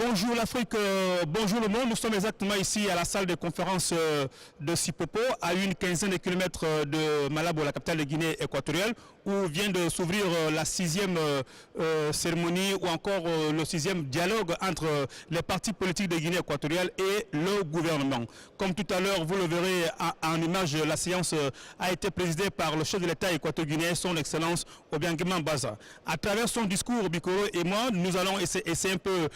Bonjour l'Afrique, bonjour le monde. Nous sommes exactement ici à la salle de conférence de Sipopo, à une quinzaine de kilomètres de Malabo, la capitale de Guinée équatoriale, où vient de s'ouvrir la 6e cérémonie ou encore le 6e dialogue entre les partis politiques de Guinée équatoriale et le gouvernement. Comme tout à l'heure, vous le verrez en image, la séance a été présidée par le chef de l'État équato-guinéen, son Excellence Obiangema Baza. À travers son discours, Bikoro et moi, nous allons essayer un peu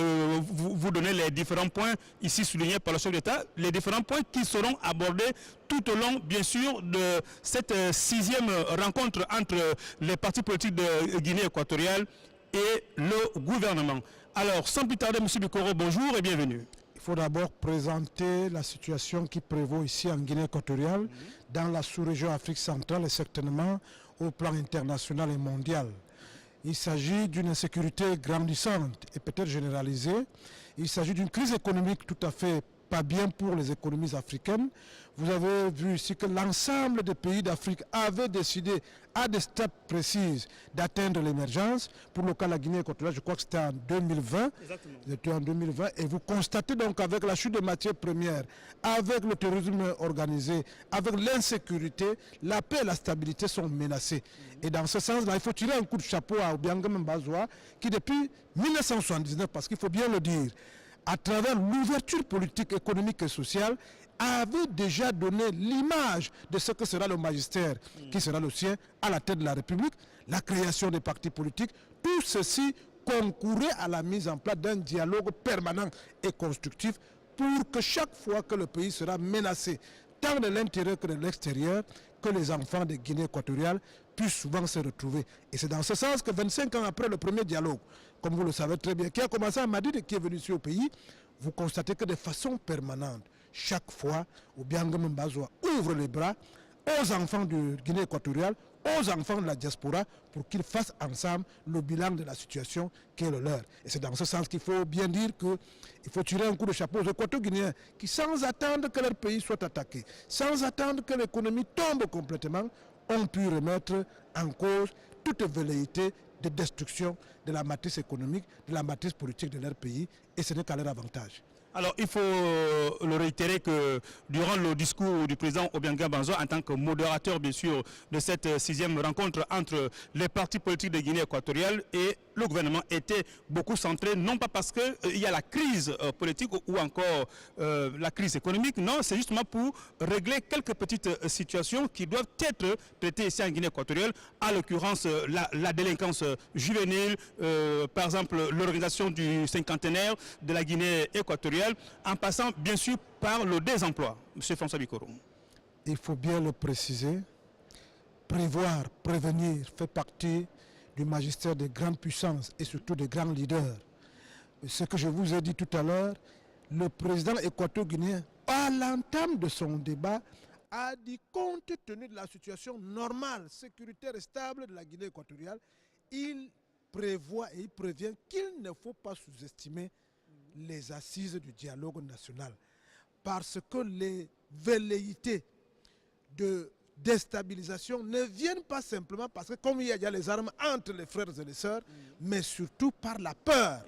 vous donner les différents points ici soulignés par le chef d'État, les différents points qui seront abordés tout au long, bien sûr, de cette 6e rencontre entre les partis politiques de Guinée équatoriale et le gouvernement. Alors, sans plus tarder, M. Bikoro, bonjour et bienvenue. Il faut d'abord présenter la situation qui prévaut ici en Guinée équatoriale, dans la sous-région Afrique centrale et certainement au plan international et mondial. Il s'agit d'une insécurité grandissante et peut-être généralisée. Il s'agit d'une crise économique tout à fait pas bien pour les économies africaines. Vous avez vu ici que l'ensemble des pays d'Afrique avaient décidé à des stades précises d'atteindre l'émergence. Pour le cas de la Guinée équatoriale, je crois que c'était en 2020. C'était en 2020. Et vous constatez donc avec la chute de matières premières, avec le terrorisme organisé, avec l'insécurité, la paix et la stabilité sont menacées. Et dans ce sens-là, il faut tirer un coup de chapeau à Obiangema Bazoua qui depuis 1979, parce qu'il faut bien le dire, à travers l'ouverture politique, économique et sociale, avait déjà donné l'image de ce que sera le magistère qui sera le sien à la tête de la République, la création des partis politiques, tout ceci concourait à la mise en place d'un dialogue permanent et constructif pour que chaque fois que le pays sera menacé, tant de l'intérieur que de l'extérieur, que les enfants de Guinée équatoriale puissent souvent se retrouver. Et c'est dans ce sens que 25 ans après le premier dialogue, comme vous le savez très bien, qui a commencé à Madrid et qui est venu ici au pays, vous constatez que de façon permanente, chaque fois, Obiangema Bazoua ouvre les bras aux enfants de Guinée équatoriale, aux enfants de la diaspora, pour qu'ils fassent ensemble le bilan de la situation qui est le leur. Et c'est dans ce sens qu'il faut bien dire qu'il faut tirer un coup de chapeau aux Équato-Guinéens qui, sans attendre que leur pays soit attaqué, sans attendre que l'économie tombe complètement, ont pu remettre en cause toute velléité de destruction de la matrice économique, de la matrice politique de leur pays, et ce n'est qu'à leur avantage. Alors, il faut le réitérer que durant le discours du président Obiangema Bazoua, en tant que modérateur, bien sûr, de cette 6e rencontre entre les partis politiques de Guinée équatoriale et le gouvernement, était beaucoup centré, non pas parce qu'il y a la crise politique ou encore la crise économique, non, c'est justement pour régler quelques petites situations qui doivent être traitées ici en Guinée équatoriale, à l'occurrence la délinquance juvénile, par exemple l'organisation du cinquantenaire de la Guinée équatoriale, en passant bien sûr par le désemploi. M. François Bikoro. Il faut bien le préciser, prévoir, prévenir fait partie du magistère des grandes puissances et surtout des grands leaders. Ce que je vous ai dit tout à l'heure, le président équato-guinéen, à l'entame de son débat, a dit, compte tenu de la situation normale, sécuritaire et stable de la Guinée équatoriale, il prévoit et il prévient qu'il ne faut pas sous-estimer les assises du dialogue national, parce que les velléités de déstabilisation ne viennent pas simplement parce que comme il y a les armes entre les frères et les sœurs, mais surtout par la peur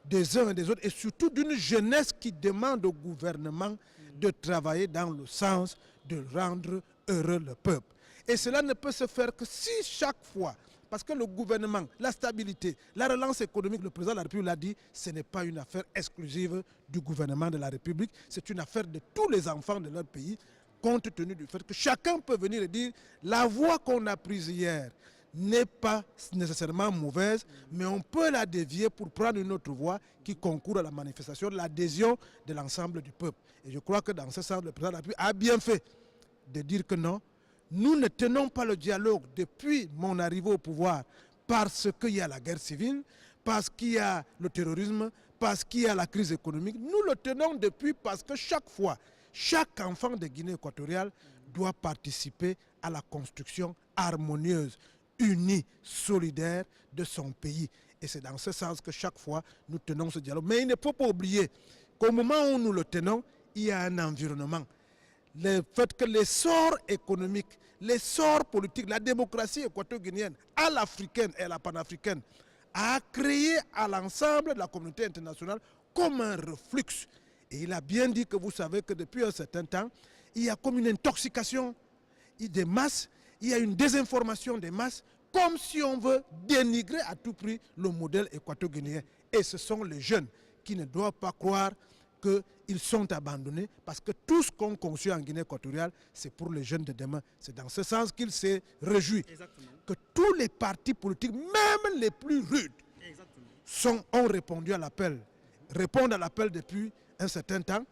des uns et des autres, et surtout d'une jeunesse qui demande au gouvernement de travailler dans le sens de rendre heureux le peuple. Et cela ne peut se faire que si chaque fois, parce que le gouvernement, la stabilité, la relance économique, le président de la République l'a dit, ce n'est pas une affaire exclusive du gouvernement de la République, c'est une affaire de tous les enfants de leur pays, compte tenu du fait que chacun peut venir et dire la voie qu'on a prise hier n'est pas nécessairement mauvaise, mais on peut la dévier pour prendre une autre voie qui concourt à la manifestation de l'adhésion de l'ensemble du peuple. Et je crois que dans ce sens, le président de la République a bien fait de dire que non, nous ne tenons pas le dialogue depuis mon arrivée au pouvoir parce qu'il y a la guerre civile, parce qu'il y a le terrorisme, parce qu'il y a la crise économique. Nous le tenons depuis parce que chaque fois, chaque enfant de Guinée équatoriale doit participer à la construction harmonieuse, unie, solidaire de son pays. Et c'est dans ce sens que chaque fois, nous tenons ce dialogue. Mais il ne faut pas oublier qu'au moment où nous le tenons, il y a un environnement. Le fait que l'essor économique, l'essor politique, la démocratie équato-guinéenne, à l'africaine et à la panafricaine, a créé à l'ensemble de la communauté internationale comme un reflux. Et il a bien dit que vous savez que depuis un certain temps, il y a comme une intoxication des masses, il y a une désinformation des masses, comme si on veut dénigrer à tout prix le modèle équato-guinéen. Et ce sont les jeunes qui ne doivent pas croire qu'ils sont abandonnés, parce que tout ce qu'on conçut en Guinée équatoriale, c'est pour les jeunes de demain. C'est dans ce sens qu'il s'est réjoui que tous les partis politiques, même les plus rudes, ont répondu à l'appel, répondent à l'appel depuis un certain temps.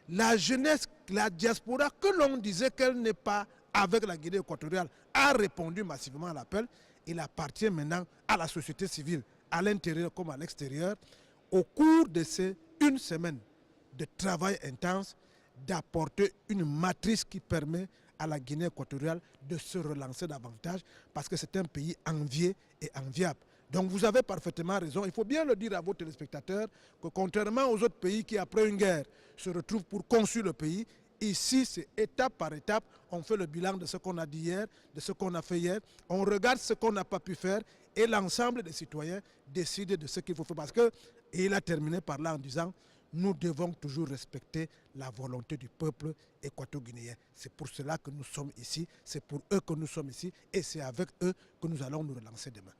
La jeunesse, la diaspora, que l'on disait qu'elle n'est pas avec la Guinée équatoriale, a répondu massivement à l'appel. Il appartient maintenant à la société civile, à l'intérieur comme à l'extérieur, au cours de ces une semaine de travail intense, d'apporter une matrice qui permet à la Guinée équatoriale de se relancer davantage, parce que c'est un pays envié et enviable. Donc vous avez parfaitement raison. Il faut bien le dire à vos téléspectateurs que contrairement aux autres pays qui, après une guerre, se retrouvent pour construire le pays, ici, c'est étape par étape. On fait le bilan de ce qu'on a dit hier, de ce qu'on a fait hier. On regarde ce qu'on n'a pas pu faire et l'ensemble des citoyens décident de ce qu'il faut faire. Parce que, et il a terminé par là en disant, nous devons toujours respecter la volonté du peuple équato-guinéen. C'est pour cela que nous sommes ici, c'est pour eux que nous sommes ici et c'est avec eux que nous allons nous relancer demain.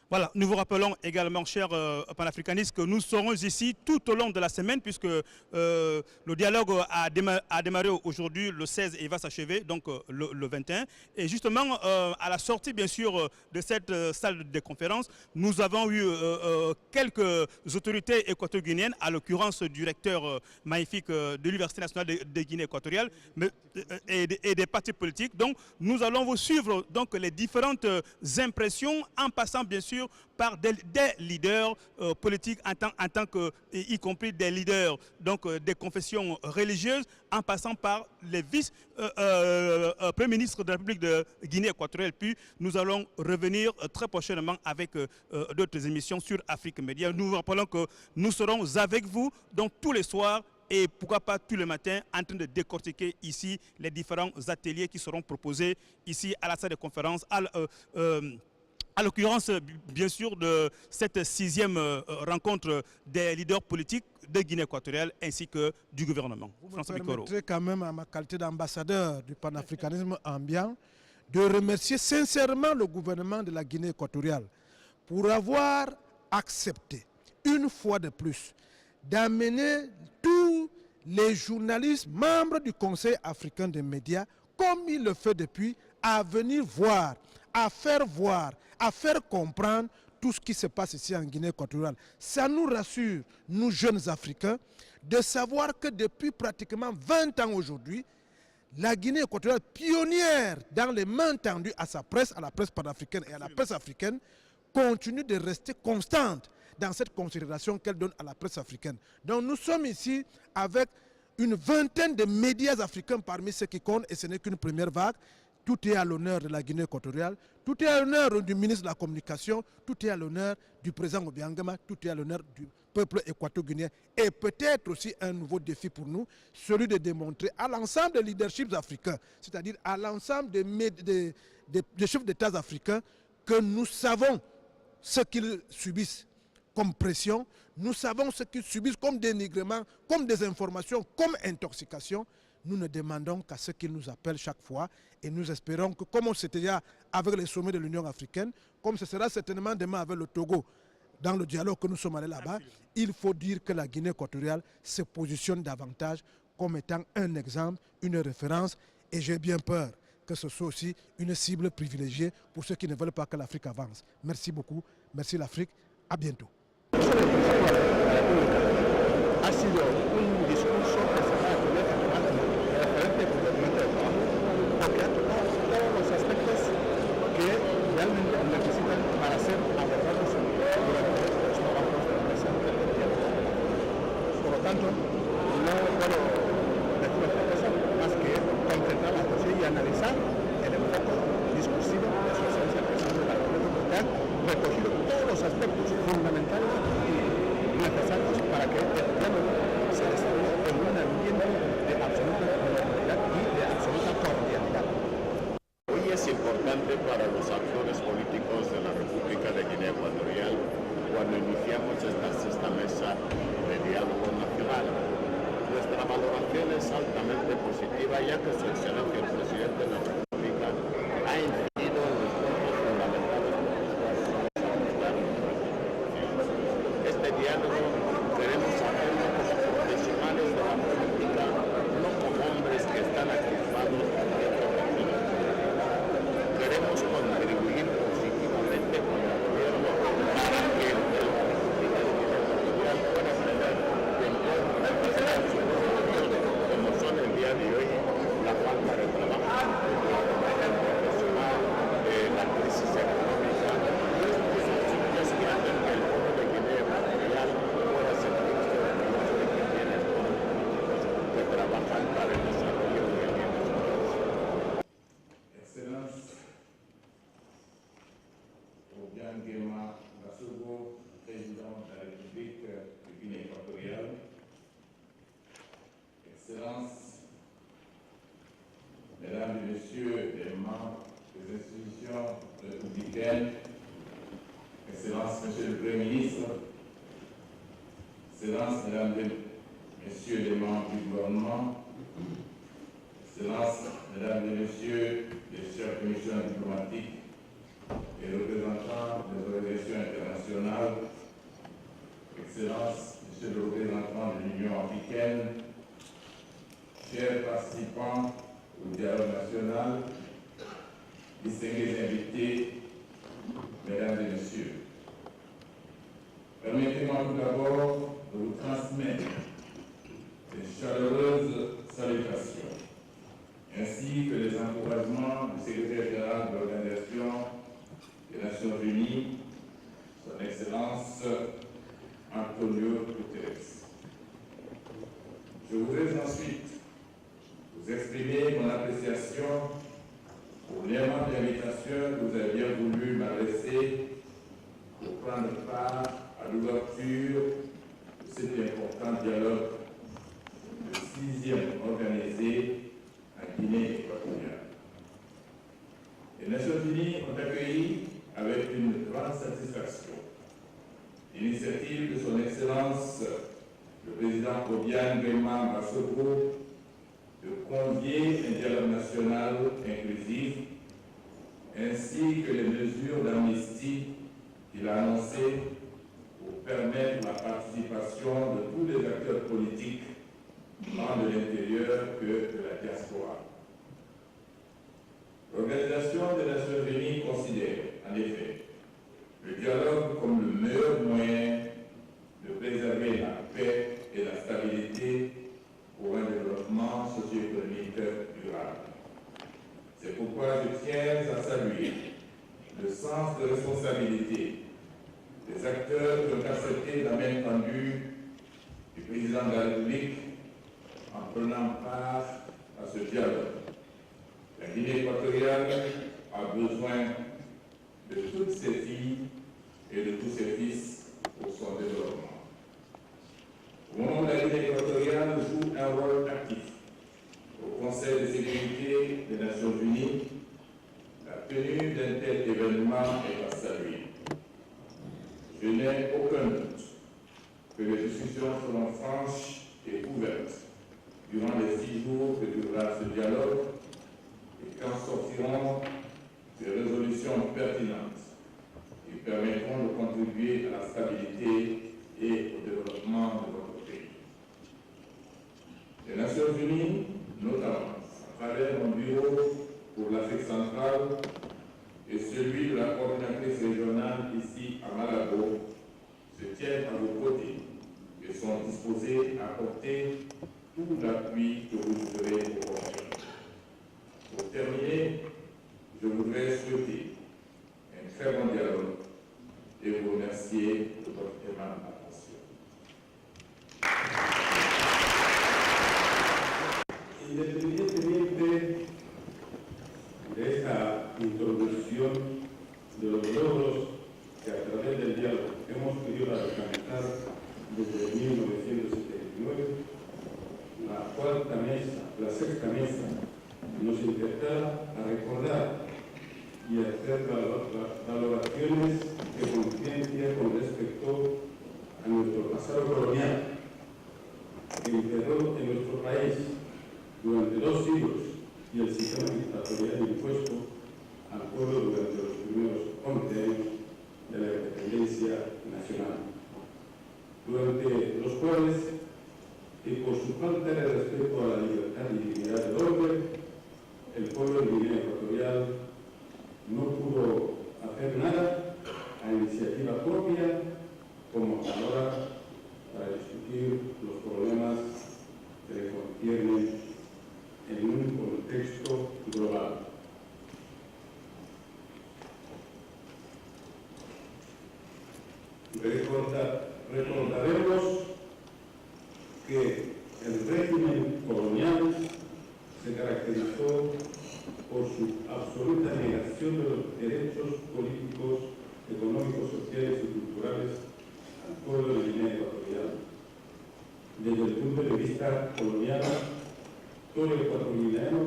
Voilà, nous vous rappelons également, chers panafricanistes, que nous serons ici tout au long de la semaine, puisque le dialogue a démarré aujourd'hui le 16 et va s'achever donc le 21. Et justement, à la sortie bien sûr de cette salle de conférence, nous avons eu quelques autorités équato-guinéennes, à l'occurrence du recteur magnifique de l'Université nationale de Guinée équatoriale et des partis politiques. Donc nous allons vous suivre donc, les différentes impressions, en passant bien sûr par des leaders politiques, en tant que, y compris des leaders donc, des confessions religieuses, en passant par les vice-premiers ministres de la République de Guinée équatoriale. Puis nous allons revenir très prochainement avec d'autres émissions sur Afrique Média. Nous vous rappelons que nous serons avec vous donc, tous les soirs et pourquoi pas tous les matins en train de décortiquer ici les différents ateliers qui seront proposés ici à la salle de conférence, à l'occurrence, bien sûr, de cette 6e rencontre des leaders politiques de Guinée équatoriale ainsi que du gouvernement. Vous me permettrez quand même, à ma qualité d'ambassadeur du panafricanisme ambiant, de remercier sincèrement le gouvernement de la Guinée équatoriale pour avoir accepté, une fois de plus, d'amener tous les journalistes membres du Conseil africain des médias, comme il le fait depuis, à venir voir, à faire comprendre tout ce qui se passe ici en Guinée équatoriale. Ça nous rassure, nous jeunes Africains, de savoir que depuis pratiquement 20 ans aujourd'hui, la Guinée équatoriale, pionnière dans les mains tendues à sa presse, à la presse panafricaine et à la presse africaine, continue de rester constante dans cette considération qu'elle donne à la presse africaine. Donc nous sommes ici avec une vingtaine de médias africains parmi ceux qui comptent, et ce n'est qu'une première vague. Tout est à l'honneur de la Guinée équatoriale, tout est à l'honneur du ministre de la Communication, tout est à l'honneur du président Obiangema, tout est à l'honneur du peuple équato-guinéen. Et peut-être aussi un nouveau défi pour nous, celui de démontrer à l'ensemble des leaderships africains, c'est-à-dire à l'ensemble des chefs d'État africains, que nous savons ce qu'ils subissent comme pression, nous savons ce qu'ils subissent comme dénigrement, comme désinformation, comme intoxication. Nous ne demandons qu'à ce qu'ils nous appellent chaque fois et nous espérons que, comme on s'était déjà avec les sommets de l'Union africaine, comme ce sera certainement demain avec le Togo, dans le dialogue que nous sommes allés là-bas, il faut dire que la Guinée équatoriale se positionne davantage comme étant un exemple, une référence, et j'ai bien peur que ce soit aussi une cible privilégiée pour ceux qui ne veulent pas que l'Afrique avance. Merci beaucoup, merci l'Afrique, à bientôt. Para los actores políticos de la República de Guinea Ecuatorial valoración es altamente positiva, ya que su excelencia el presidente de la República ha incidido en los puntos fundamentales de los cuales vamos a abordar. Este diálogo queremos hacerlo como profesionales de la política, no como hombres que están activados por ciertas razones. Queremos contribuir positivamente con el gobierno para que el política de Guinea Ecuatorial pueda tener como son el día de hoy la falta de trabajo, el profesional, la crisis económica, los asuntos que hacen que el pueblo de Guinea Ecuatorial pueda sentirse orgulloso de que tiene políticos que trabajan para el desarrollo de Guinea Ecuatorial. Excellence, Obiang Nguema Mbasogo, président de la République de Guinée équatoriale. Excellences, Mesdames et Messieurs les membres des institutions républicaines, Excellences, Monsieur le Premier ministre, Excellences, Mesdames et Messieurs les membres du gouvernement, Excellences, Mesdames et Messieurs les chefs de mission diplomatiques et représentants des organisations internationales, Excellences, Monsieur le représentant de l'Union africaine, chers participants au dialogue national, distingués invités, Mesdames et Messieurs, permettez-moi tout d'abord de vous transmettre les chaleureuses salutations ainsi que les encouragements du secrétaire général de l'Organisation des Nations Unies, Son Excellence Antonio Guterres. Je voudrais ensuite vous exprimer mon appréciation pour l'aimante invitation que vous avez bien voulu m'adresser pour prendre part à l'ouverture de cet important dialogue, le 6e organisé en Guinée équatoriale. Les Nations Unies ont accueilli avec une grande satisfaction l'initiative de Son Excellence le président Obiang Nguema Mbasogo de convier un dialogue national inclusif ainsi que les mesures d'amnistie qu'il a annoncées pour permettre la participation de tous les acteurs politiques, tant de l'intérieur que de la diaspora. L'Organisation des Nations Unies considère, en effet, le dialogue comme le meilleur moyen de préserver la paix et la stabilité pour un développement socio-économique durable. C'est pourquoi je tiens à saluer le sens de responsabilité des acteurs qui ont accepté la main tendue du président de la République en prenant part à ce dialogue. La Guinée équatoriale a besoin de toutes ses filles et de tous ses fils pour son développement. Au moment où la Guinée équatoriale joue un rôle actif au Conseil de sécurité des Nations Unies, la tenue d'un tel événement est à saluer. Je n'ai aucun doute que les discussions seront franches et ouvertes durant les 6 jours que durera ce dialogue et qu'en sortiront des résolutions pertinentes qui permettront de contribuer à la stabilité et au développement de notre pays. Les Nations Unies, notamment à travers mon bureau pour l'Afrique centrale et celui de la coordinatrice régionale ici à Malabo, se tiennent à vos côtés et sont disposés à apporter tout l'appui que vous jugerez opportun. Pour terminer, je voudrais souhaiter un très bon dialogue et vous remercier de votre aimable attention. Independientemente de esta introducción de los logros que a través del diálogo hemos podido alcanzar desde 1979, la sexta mesa, nos interpela a recordar y hacer valoraciones de conciencia con respecto a nuestro pasado colonial, que imperó en nuestro país durante 2 siglos y el sistema dictatorial impuesto al pueblo durante los primeros 11 años de la independencia nacional, durante los cuales, y por su falta de respeto a la libertad y dignidad del hombre, el pueblo de Guinea Ecuatorial no pudo hacer nada a iniciativa propia como ahora para discutir los problemas que le conciernen en un contexto global. Recordaremos que el régimen colonial se caracterizó por su absoluta negación de los derechos políticos, económicos, sociales y culturales al pueblo de Guinea Ecuatorial. Desde el punto de vista colonial, todo el ecuatoriano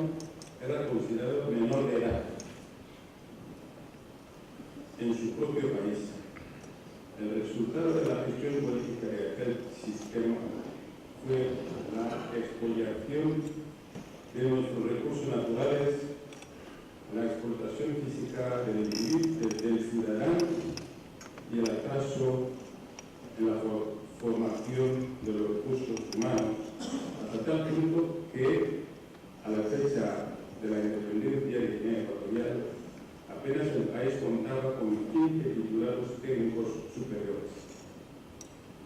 era considerado menor de edad en su propio país. El resultado de la gestión política de aquel sistema fue la expoliación de nuestros recursos naturales, la explotación física del ciudadano y el atraso en la formación de los recursos humanos, hasta tal punto que a la fecha de la independencia de Guinea Ecuatorial apenas el país contaba con 15 titulados técnicos superiores.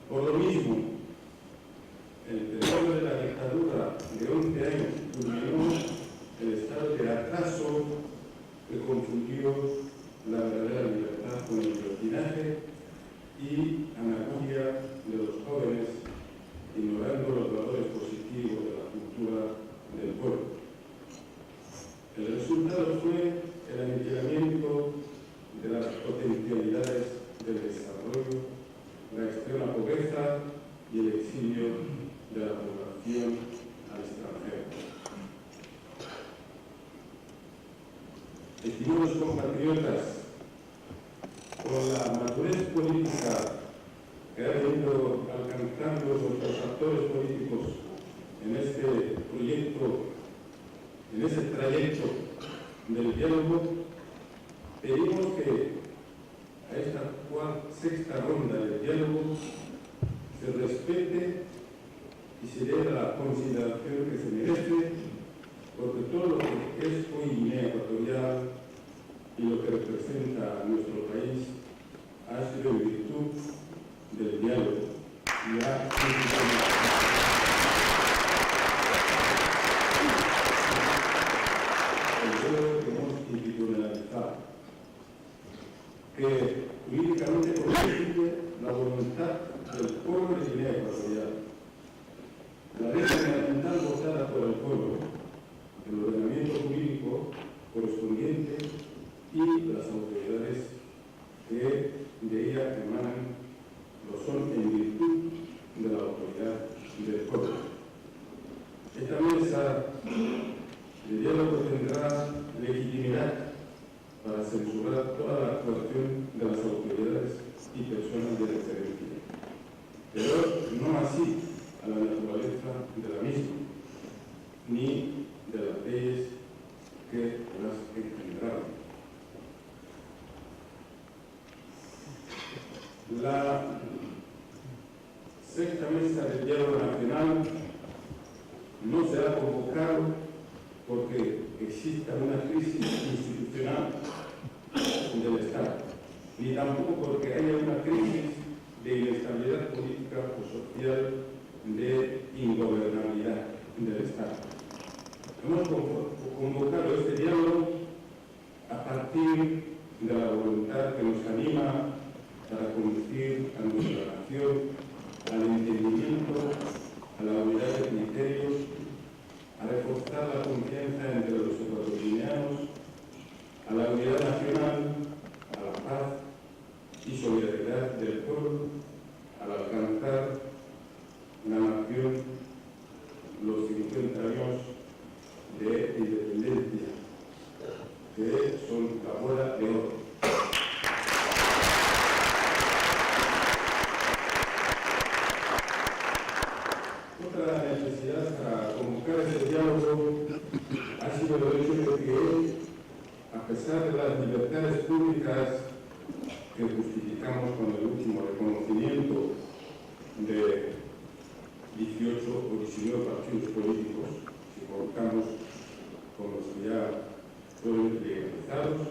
Por lo mismo, el periodo de la dictadura de 11 años culminó el estado de atraso que confundió la verdadera libertad con el libertinaje y anatomía de los jóvenes, ignorando los valores positivos de la cultura del pueblo. El resultado fue el aniquilamiento de las potencialidades del desarrollo, la extrema pobreza y el exilio de la población al extranjero. Estimados compatriotas, con la madurez política que ha venido alcanzando nuestros actores políticos en este proyecto, en ese trayecto del diálogo, pedimos que a esta sexta ronda del diálogo se respete y se dé la consideración que se merece, porque todo lo que es hoy Guinea Ecuatorial y lo que representa a nuestro país ha sido en virtud del diálogo y ha que hemos institucionalizado, que jurídicamente constituye la voluntad del pueblo de Guinea Ecuatorial, la ley fundamental votada por el pueblo, el ordenamiento jurídico correspondiente y las autoridades que de ella emanan lo son en virtud de la autoridad del pueblo. Esta mesa de diálogo tendrá legitimidad para censurar toda la actuación de las autoridades y personas de referencia, pero no así a la naturaleza de la misma, ni de las leyes que las engendraron. La sexta mesa del diálogo nacional no se ha convocado porque exista una crisis institucional del Estado, ni tampoco porque haya una crisis de inestabilidad política o social, de ingobernabilidad del Estado. Hemos convocado este diálogo a partir de la voluntad que nos anima para conducir a nuestra nación al entendimiento, a la unidad de criterios, a reforzar la confianza entre los ecuatorianos, a la unidad nacional, a la paz y solidaridad del pueblo, al alcanzar la nación los 50 años de independencia, que son la boda de oro. Otra públicas que justificamos con el último reconocimiento de 18 o 19 partidos políticos, si contamos con los que ya fueron legalizados,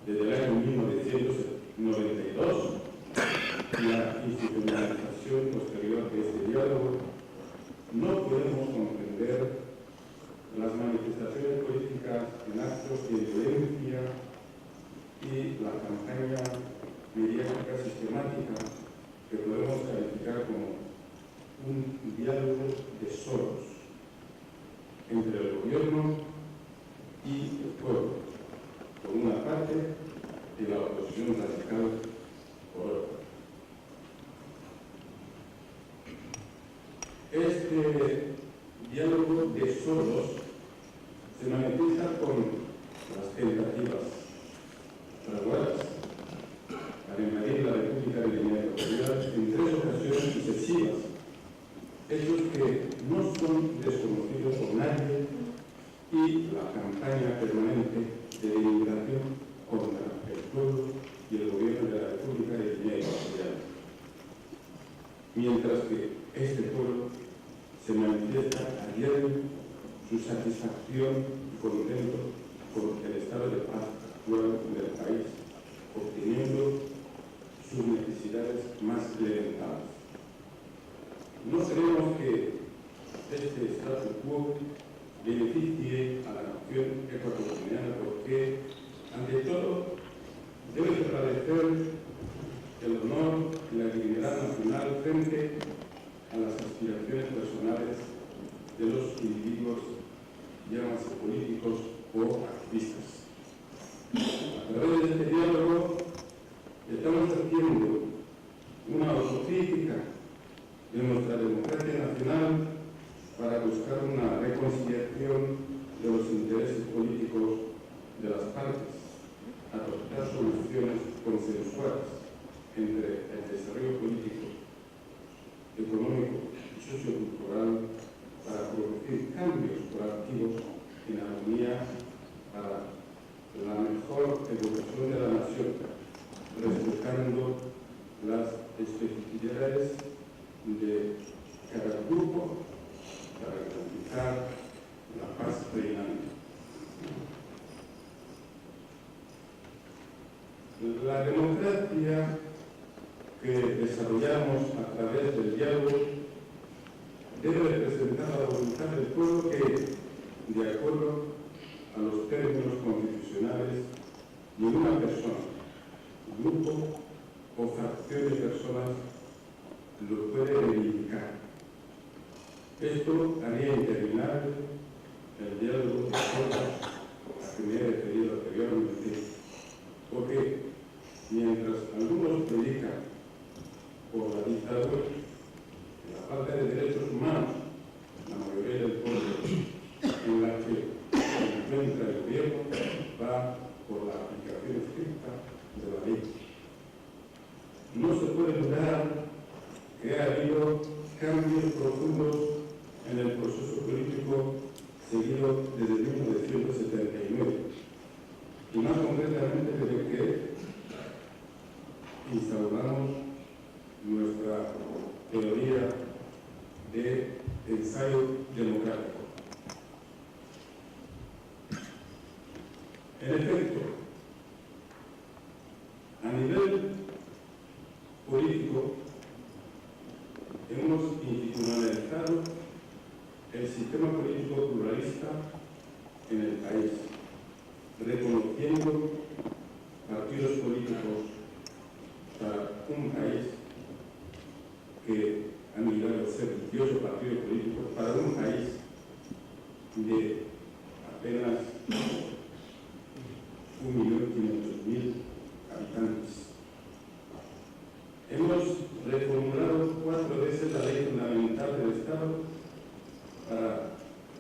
desde el año 1992, la institucionalización posterior de este diálogo, no podemos comprender las manifestaciones políticas en actos de violencia y la campaña mediática sistemática que podemos calificar como un diálogo de solos entre el gobierno y el pueblo, por una parte, y la oposición radical por otra. Este diálogo de solos se manifiesta con las tentativas fraguadas para invadir la República de Guinea Ecuatorial en 3 ocasiones sucesivas, hechos que no son desconocidos por nadie, y la campaña permanente de inmigración contra el pueblo y el gobierno de la República de Guinea Ecuatorial. Mientras que este pueblo se manifiesta a diario su satisfacción y contento con el estado de paz actual del país, obteniendo sus necesidades más elementares. No creemos que este statu quo beneficie a la nación ecuatoriana porque, ante todo, debe prevalecer el honor y la dignidad nacional frente a las aspiraciones personales de los individuos, llámase políticos o activistas. A través de este diálogo estamos haciendo una autocrítica de nuestra democracia nacional para buscar una reconciliación de los intereses políticos de las partes, adoptar soluciones consensuadas entre el desarrollo político, económico y sociocultural para producir cambios proactivos en armonía para la mejor evolución de la nación, respetando las especificidades de cada grupo para garantizar la paz reinante. La democracia que desarrollamos a través del diálogo debe representar la voluntad del pueblo que, de acuerdo a los términos constitucionales, ninguna persona, grupo o fracción de personas lo puede reivindicar. Esto haría interminable el diálogo de formas a que me he referido anteriormente, porque mientras algunos predican por la dictadura, la falta de derechos humanos, la mayoría del pueblo en la que se encuentra el gobierno va por la aplicación estricta de la ley. No se puede dudar que ha habido cambios profundos en el proceso político seguido desde 1979, y más concretamente desde que instauramos nuestra teoría de ensayo democrático. En efecto, a nivel político, hemos institucionalizado el sistema político pluralista en el país, reconociendo partidos políticos para un país que han llegado a ser 18 partidos políticos para un país de apenas 1.500.000 habitantes. Hemos reformulado 4 veces la ley fundamental del Estado para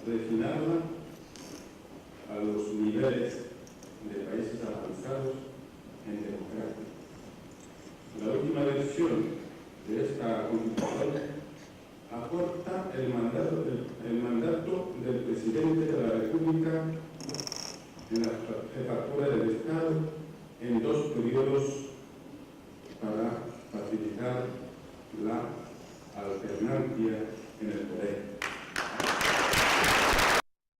refinarla a los niveles de países avanzados en democracia. La última versión de esta Constitución aporta el mandato del presidente de la República en la jefatura del Estado alternancia en el poder.